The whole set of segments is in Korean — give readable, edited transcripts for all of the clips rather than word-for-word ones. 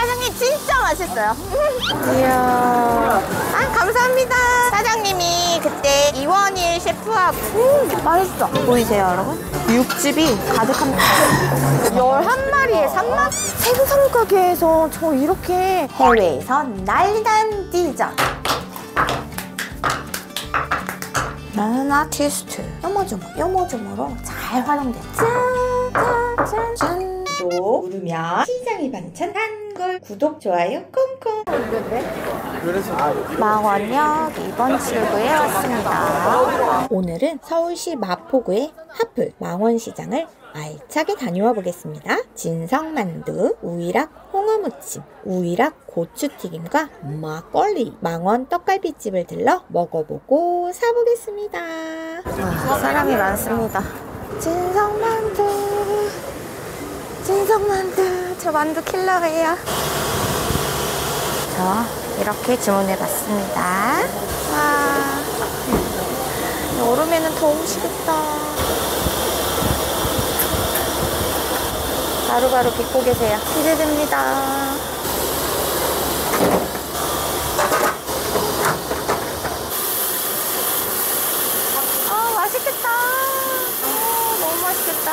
사장님 진짜 맛있어요. 이야. 아, 감사합니다. 사장님이 그때 이원일 셰프하고 맛있어. 보이세요, 여러분? 육즙이 가득합니다. 11마리에 3만? 생선 가게에서 저 이렇게 해외에서 난리난 디저트. 나는 아티스트. 요모조모로 잘 활용돼. 짠. 또 누르면 시장의 반찬 한걸 구독, 좋아요 콩콩. 망원역 2번 출구에 왔습니다. 오늘은 서울시 마포구의 하플 망원시장을 알차게 다녀와 보겠습니다. 진성만두, 우이락 홍어무침, 우이락 고추튀김과 막걸리, 망원 떡갈비집을 들러 먹어보고 사보겠습니다. 사람이 많습니다. 진성만두, 저 만두 킬러예요. 자, 이렇게 주문해봤습니다. 와, 여름에는 더우시겠다. 바로바로 빚고 계세요. 기대됩니다. 맛있겠다. 너무 맛있겠다.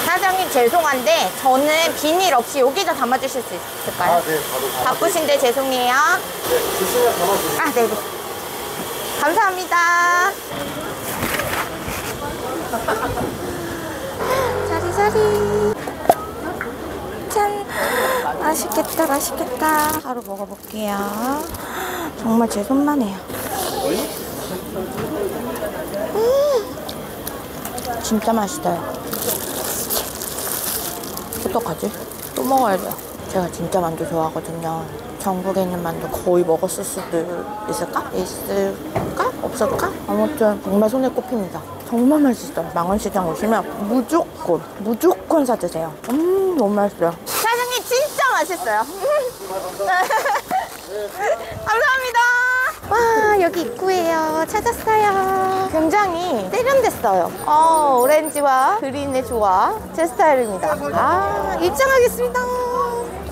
사장님 죄송한데 저는 비닐 없이 여기다 담아주실 수 있을까요? 아, 네, 바로 바쁘신데 죄송해요. 네, 주시면 담아주세요. 아, 네네. 감사합니다. 자리자리. 짠. 맛있겠다. 바로 먹어볼게요. 정말 제 손만 해요. 진짜 맛있어요. 어떡하지? 또 먹어야 돼요. 제가 진짜 만두 좋아하거든요. 전국에 있는 만두 거의 먹었을 수도 있을까? 없을까? 아무튼 정말 손에 꼽힙니다. 정말 맛있어요. 망원시장 오시면 무조건 사드세요. 너무 맛있어요. 사장님 진짜 맛있어요. 감사합니다. 와, 여기 입구예요. 찾았어요. 굉장히 세련됐어요. 오렌지와 그린의 조화, 제 스타일입니다. 입장하겠습니다.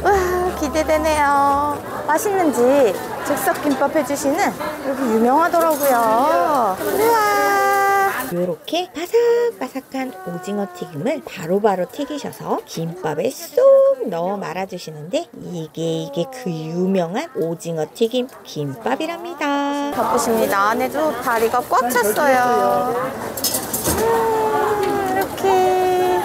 와, 기대되네요. 맛있는지 즉석김밥 해주시는 여기 유명하더라고요. 우와. 이렇게 바삭바삭한 오징어 튀김을 바로바로 튀기셔서 김밥에 쏙 넣어 말아주시는데 이게 그 유명한 오징어 튀김 김밥이랍니다. 바쁘십니다. 안에도 다리가 꽉 찼어요. 이렇게.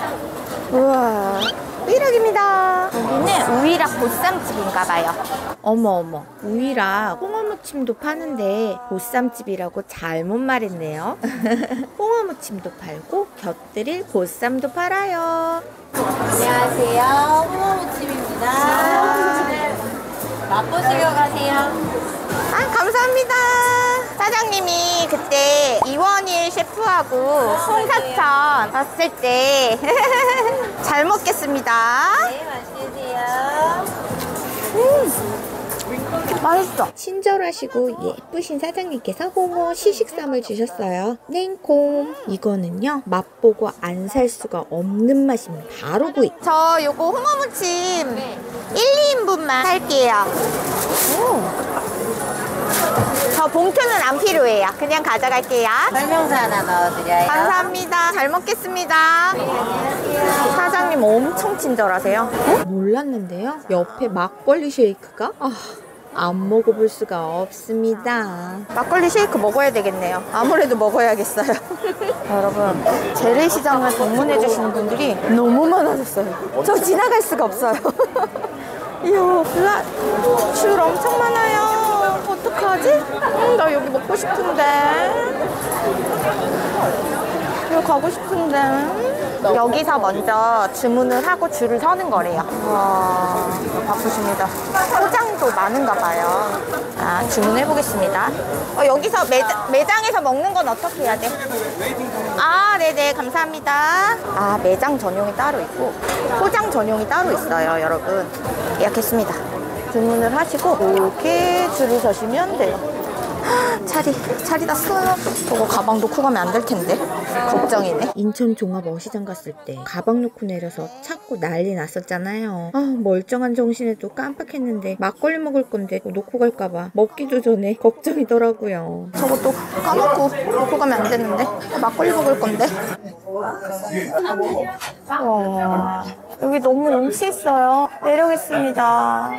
우와. 우이락입니다. 여기는 우이락 보쌈집인가봐요. 어머, 우이락 홍어무침도 파는데 보쌈집이라고 잘못 말했네요. 홍어무침도 팔고 곁들일 보쌈도 팔아요. 안녕하세요. 홍어무침입니다. 맛보시고 가세요. 감사합니다. 사장님이 그때 이원일 셰프하고 송사천 왔을 때 잘 먹겠습니다. 네, 맛있으세요. 맛있어. 친절하시고 예쁘신 사장님께서 홍어 시식삼을 주셨어요. 냉콩. 이거는요, 맛보고 안 살 수가 없는 맛입니다. 바로 구이. 저 요거 홍어무침 1, 2인분만 살게요. 저 봉투는 안 필요해요. 그냥 가져갈게요. 설명서 하나 넣어드려요. 감사합니다. 잘 먹겠습니다. 네, 안녕하세요. 사장님 엄청 친절하세요. 몰랐는데요. 옆에 막걸리 쉐이크가 안 먹어볼 수가 없습니다. 막걸리 쉐이크 먹어야 되겠네요. 아무래도 먹어야겠어요. 여러분, 재래시장을 방문해 주시는 분들이 너무 많아졌어요. 저 지나갈 수가 없어요. 이야, 줄 엄청 많아요. 어떡하지? 나 여기 먹고 싶은데. 여기 가고 싶은데. 여기서 먼저 주문을 하고 줄을 서는 거래요. 와, 바쁘십니다. 포장도 많은가 봐요. 주문해 보겠습니다. 여기서 매장에서 먹는 건 어떻게 해야 돼? 네네, 감사합니다. 매장 전용이 따로 있고 포장 전용이 따로 있어요. 여러분, 예약했습니다. 주문을 하시고 이렇게 줄을 서시면 돼요. 차리 났어요. 저거 가방 놓고 가면 안 될 텐데. 걱정이네. 인천 종합어시장 갔을 때 가방 놓고 내려서 찾고 난리 났었잖아요. 멀쩡한 정신에도 깜빡했는데 막걸리 먹을 건데 놓고 갈까봐 먹기도 전에 걱정이더라고요. 저것도 까먹고 놓고 가면 안 되는데. 막걸리 먹을 건데. 와, 여기 너무 운치 있어요. 내려오겠습니다.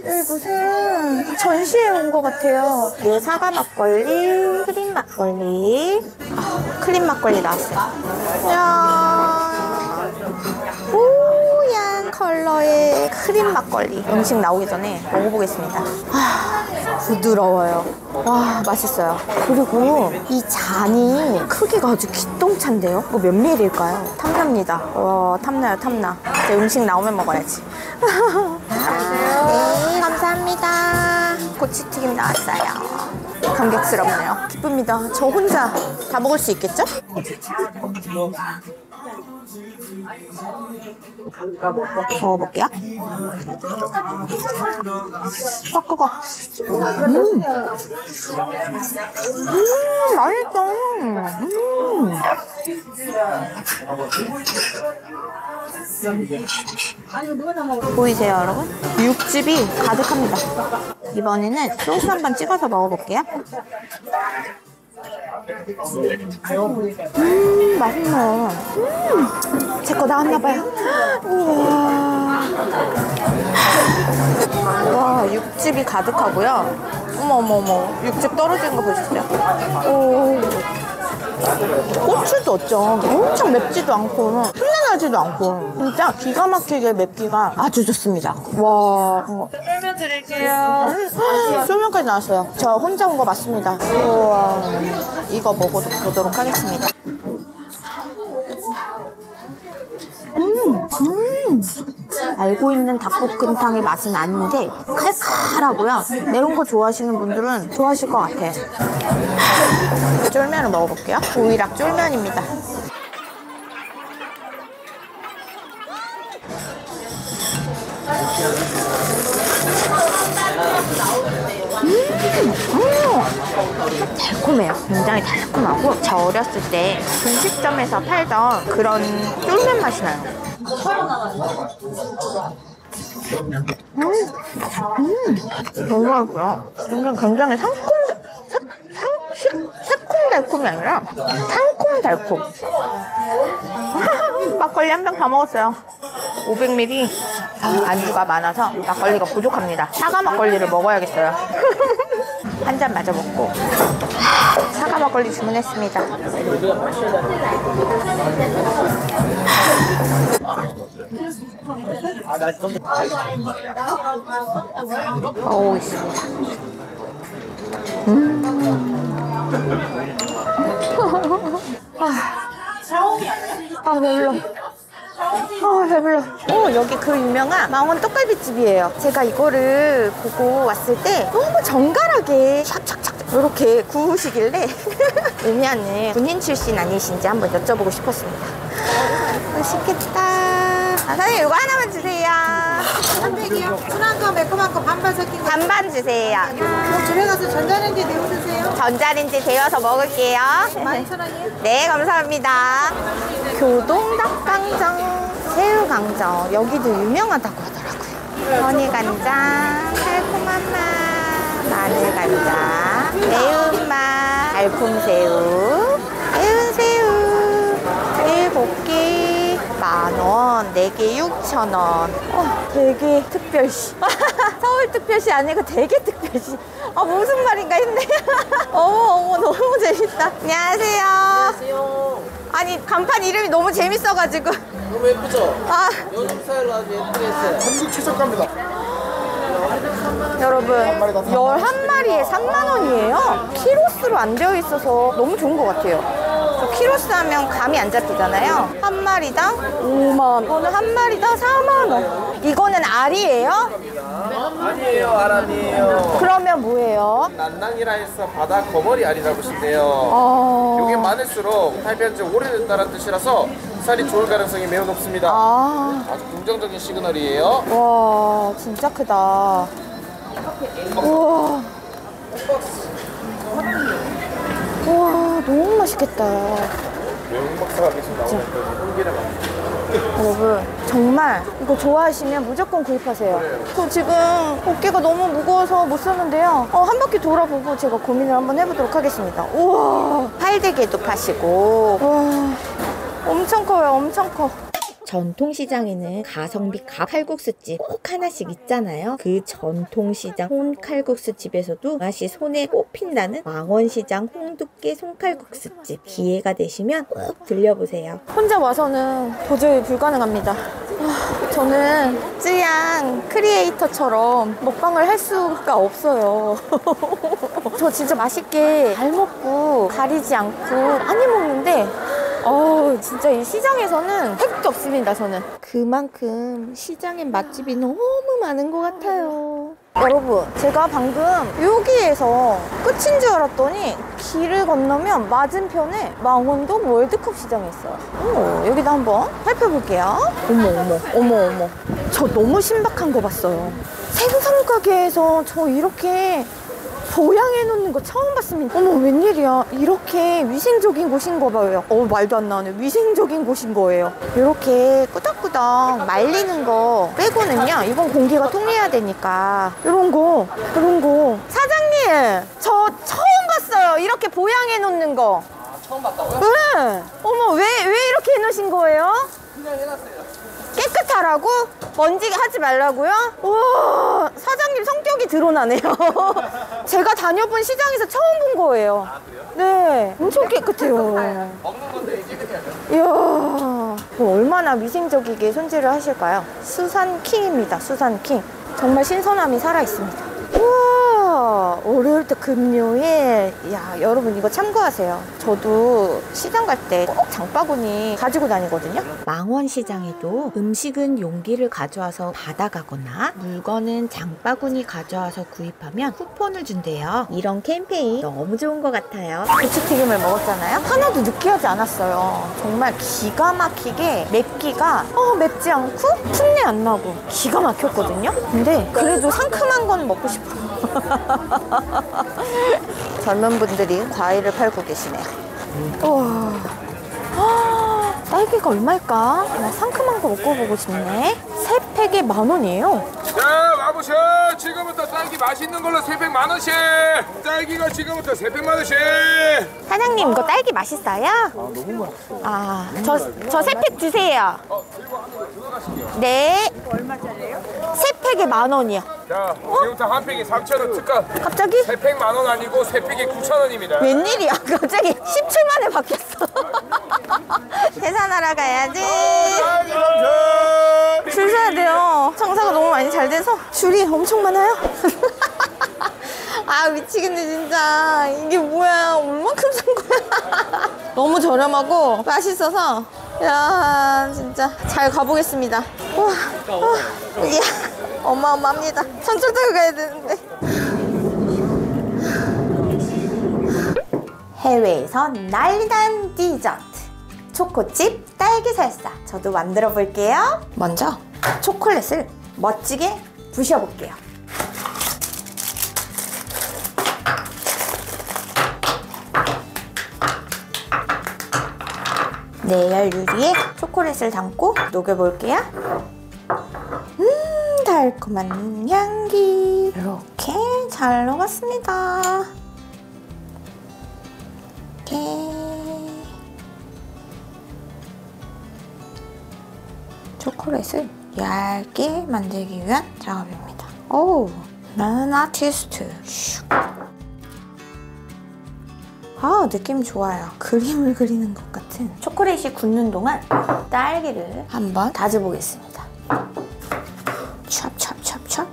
여기 무슨 전시회 온 것 같아요. 이 사과 막걸리, 크림 막걸리. 크림 막걸리 나왔어요. 이야, 뽀얀 컬러의 크림 막걸리. 음식 나오기 전에 먹어보겠습니다. 부드러워요. 와, 맛있어요. 그리고 이 잔이 크기가 아주 기똥찬데요? 몇 밀일까요? 탐납니다. 와, 탐나요, 탐나. 이제 음식 나오면 먹어야지. 네, 감사합니다. 고추튀김 나왔어요. 감격스럽네요. 기쁩니다. 저 혼자 다 먹을 수 있겠죠? 먹어볼게요. 그거. 맛있어. 보이세요, 여러분? 육즙이 가득합니다. 이번에는 소스 한번 찍어서 먹어볼게요. 맛있네요. 제 거 나왔나봐요. 우와. 와, 육즙이 가득하고요. 어머어머, 육즙 떨어지는 거 보셨어요? 오. 고추도 어쩜 엄청 맵지도 않고 훈훈하지도 않고 진짜 기가 막히게 맵기가 아주 좋습니다. 와. 쫄면 드릴게요. 쫄면까지 나왔어요. 저 혼자 온 거 맞습니다. 우와. 이거 먹어보도록 하겠습니다. 알고 있는 닭볶음탕의 맛은 아닌데 칼칼하고요. 매운 거 좋아하시는 분들은 좋아하실 것 같아요. 쫄면을 먹어볼게요. 오이락 쫄면입니다. 달콤해요. 굉장히 달콤하고 저 어렸을 때 분식점에서 팔던 그런 쫄면 맛이 나요. 너무 맛있고요. 굉장히 새콤달콤이 아니라 상콤달콤. 막걸리 한 병 다 먹었어요. 500ml. 안주가 많아서 막걸리가 부족합니다. 사과 막걸리를 먹어야겠어요. 한 잔 마저 먹고 사과 막걸리 주문했습니다. 오, 있습니다. 배불러. 배불러. 여기 그 유명한 망원 떡갈비집이에요. 제가 이거를 보고 왔을 때 너무 정갈하게 샥샥샥 이렇게 구우시길래 음야는 군인 출신 아니신지 한번 여쭤보고 싶었습니다. 맛있겠다. 사장님 이거 하나만 주세요. 선택이요? 순한 거, 매콤한 거 반반 섞인 거. 반반 주세요. 집에 가서 전자레인지에 데워주세요. 전자레인지 데워서 먹을게요. 12,000원이요? 네, 감사합니다. 교동닭강정, 새우강정 여기도 유명하다고 하더라고요. 허니간장, 달콤한 맛, 마늘간장, 매운맛, 달콤새우, 매운새우, 7개 10,000원, 4개 6,000원. 되게 특별시. 서울 특별시 아니고 되게 특별시. 무슨 말인가 했네. 어머, 너무 재밌다. 안녕하세요. 안녕하세요. 아니, 간판 이름이 너무 재밌어가지고. 너무 예쁘죠? 요즘 스타일로 아주 예쁘게 했어요. 한국 최저가입니다. 여러분, 11마리에 3만원이에요. 키로수로 안 되어 있어서 너무 좋은 것 같아요. 키로수 하면 감이 안 잡히잖아요. 한 마리당 5만. 이거는 한 마리당 4만 원. 이거는 알이에요? 아니에요, 알 아니에요. 그러면 뭐예요? 난낭이라 해서 바다 거머리 알이라고 하신대요. 요게 많을수록 탈변지 오래됐다는 뜻이라서 살이 좋을 가능성이 매우 높습니다. 아주 긍정적인 시그널이에요. 와, 진짜 크다. 우와. 우와, 너무 맛있겠다. 매운 박사가 계속 나오는 홍기를 만들어요. 여러분 정말 이거 좋아하시면 무조건 구입하세요. 저 지금 어깨가 너무 무거워서 못 샀는데요. 한 바퀴 돌아보고 제가 고민을 한번 해보도록 하겠습니다. 우와, 팔대게도 파시고. 와, 엄청 커요, 엄청 커. 전통시장에는 가성비 칼국수집 꼭 하나씩 있잖아요. 그 전통시장 홍칼국수집에서도 맛이 손에 꼽힌다는 망원시장 홍두깨 송칼국수집, 기회가 되시면 꼭 들려보세요. 혼자 와서는 도저히 불가능합니다. 저는 쯔양 크리에이터처럼 먹방을 할 수가 없어요. 저 진짜 맛있게 잘 먹고 가리지 않고 많이 먹는데 진짜 이 시장에서는 택도 없습니다, 저는. 그만큼 시장엔 맛집이 너무 많은 것 같아요. 여러분, 제가 방금 여기에서 끝인 줄 알았더니 길을 건너면 맞은편에 망원동 월드컵 시장이 있어요. 여기도 한번 살펴볼게요. 어머. 저 너무 신박한 거 봤어요. 생선 가게에서 저 이렇게 보양해 놓는 거 처음 봤습니다. 어머, 웬일이야. 이렇게 위생적인 곳인 거 봐요. 말도 안 나오네. 위생적인 곳인 거예요. 이렇게 꾸덕꾸덕 말리는 거 빼고는요, 이건 공기가 통해야 되니까 이런 거. 사장님, 저 처음 봤어요. 이렇게 보양해 놓는 거. 처음 봤다고요? 네. 어머, 왜 이렇게 해 놓으신 거예요? 그냥 해놨어요. 깨끗하라고? 먼지 하지 말라고요? 우와, 사장님 성격이 드러나네요. 제가 다녀본 시장에서 처음 본 거예요. 아, 그래요? 네, 엄청 깨끗해요. 먹는 건데 이제 깨끗해야죠. 이야, 얼마나 위생적이게 손질을 하실까요? 수산킹입니다, 수산킹. 정말 신선함이 살아있습니다. 우와, 월요일 때 금요일. 야, 여러분 이거 참고하세요. 저도 시장 갈 때 꼭 장바구니 가지고 다니거든요. 망원시장에도 음식은 용기를 가져와서 받아가거나 물건은 장바구니 가져와서 구입하면 쿠폰을 준대요. 이런 캠페인 너무 좋은 것 같아요. 부추튀김을 먹었잖아요. 하나도 느끼하지 않았어요. 정말 기가 막히게 맵기가 맵지 않고 풋내 안 나고 기가 막혔거든요. 근데 그래도 상큼한 건 먹고 싶어요. 젊은 분들이 과일을 팔고 계시네요. 우와, 딸기가 얼마일까? 나 상큼한 거 먹어보고 싶네. 3팩에 10,000원이에요. 자, 와보셔. 지금부터 딸기 맛있는 걸로 3팩 10,000원씩. 딸기가 지금부터 3팩 10,000원씩. 사장님, 이거 딸기 맛있어요? 너무 맛있어요. 저 3팩 주세요. 들고 하는 거 들어가시게요. 네. 얼마짜리예요? 3팩에 10,000원이요. 자, 지금부터 한 팩이 3,000원 특가. 갑자기? 3팩 10,000원 아니고 3팩이 9,000원입니다. 웬일이야? 갑자기 10초 만에 바뀌었어. 계산하러 가야지. 줄 서야 돼요. 장사가 너무 많이 잘 돼서 줄이 엄청 많아요. 아, 미치겠네 진짜. 이게 뭐야, 얼만큼 산 거야. 너무 저렴하고 맛있어서, 야, 진짜 잘 가보겠습니다. 우와, 이야, 어마어마합니다. 천천히 타고 가야 되는데. 해외에서 난리난 디저트, 초코칩 딸기 살사. 저도 만들어 볼게요. 먼저 초콜릿을 멋지게 부셔볼게요. 내열 유리에 초콜릿을 담고 녹여볼게요. 달콤한 향기. 이렇게 잘 녹았습니다. 이렇게 초콜릿을 얇게 만들기 위한 작업입니다. 오, 나는 아티스트. 느낌 좋아요. 그림을 그리는 것 같은. 초콜릿이 굳는 동안 딸기를 한번 다져보겠습니다. 찹찹찹찹.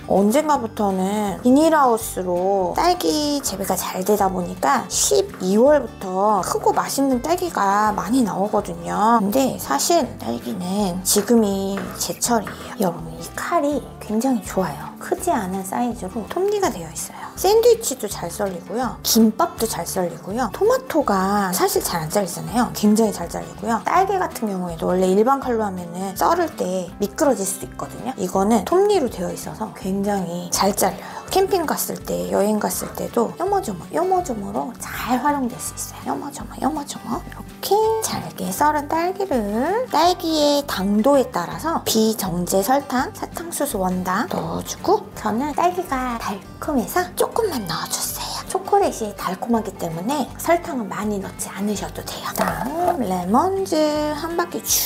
언젠가부터는 비닐하우스로 딸기 재배가 잘 되다 보니까 12월부터 크고 맛있는 딸기가 많이 나오거든요. 근데 사실 딸기는 지금이 제철이에요. 여러분, 이 칼이 굉장히 좋아요. 크지 않은 사이즈로 톱니가 되어 있어요. 샌드위치도 잘 썰리고요. 김밥도 잘 썰리고요. 토마토가 사실 잘 안 잘리잖아요. 굉장히 잘 잘리고요. 딸기 같은 경우에도 원래 일반 칼로 하면은 썰을 때 미끄러질 수도 있거든요. 이거는 톱니로 되어 있어서 굉장히 잘 잘려요. 캠핑 갔을 때, 여행 갔을 때도 요모조모로 잘 활용될 수 있어요. 요모조모 이렇게 잘게 썰은 딸기를 딸기의 당도에 따라서 비정제 설탕, 사탕수수 원당 넣어주고 저는 딸기가 달콤해서 조금만 넣어줬어요. 초콜릿이 달콤하기 때문에 설탕은 많이 넣지 않으셔도 돼요. 그다음 레몬즙 한 바퀴 쭉.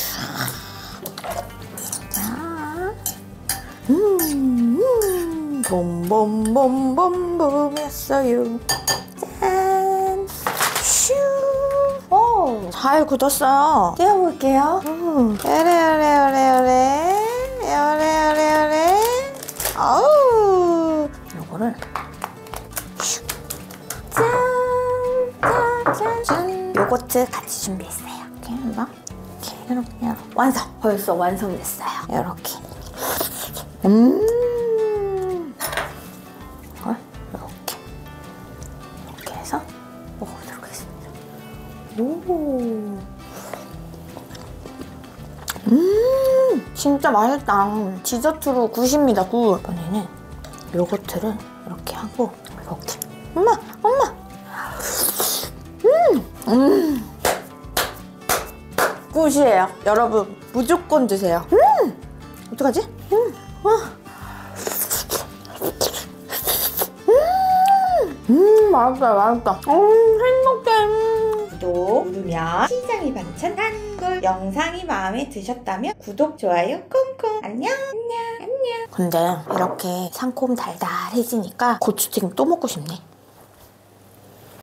자, 봄봄봄봄봄 했어요. 짠! 슈! 오! 잘 굳었어요. 떼어볼게요. 요래. 아우! 요거를 슈! 짠! 요거트 같이 준비했어요. 이렇게 이렇게 완성! 벌써 완성됐어요. 이렇게. 이렇게 해서 먹어보도록 하겠습니다. 진짜 맛있다. 디저트로 굿입니다, 굿. 이번에는 요거트를 이렇게 하고 이렇게. 엄마! 굿이에요. 여러분 무조건 드세요. 어떡하지? 맛있다. 행복해. 구독 누르면 시장이 반찬 한글 영상이 마음에 드셨다면 구독, 좋아요 콩콩. 안녕. 근데 이렇게 상콤 달달해지니까 고추튀김 또 먹고 싶네.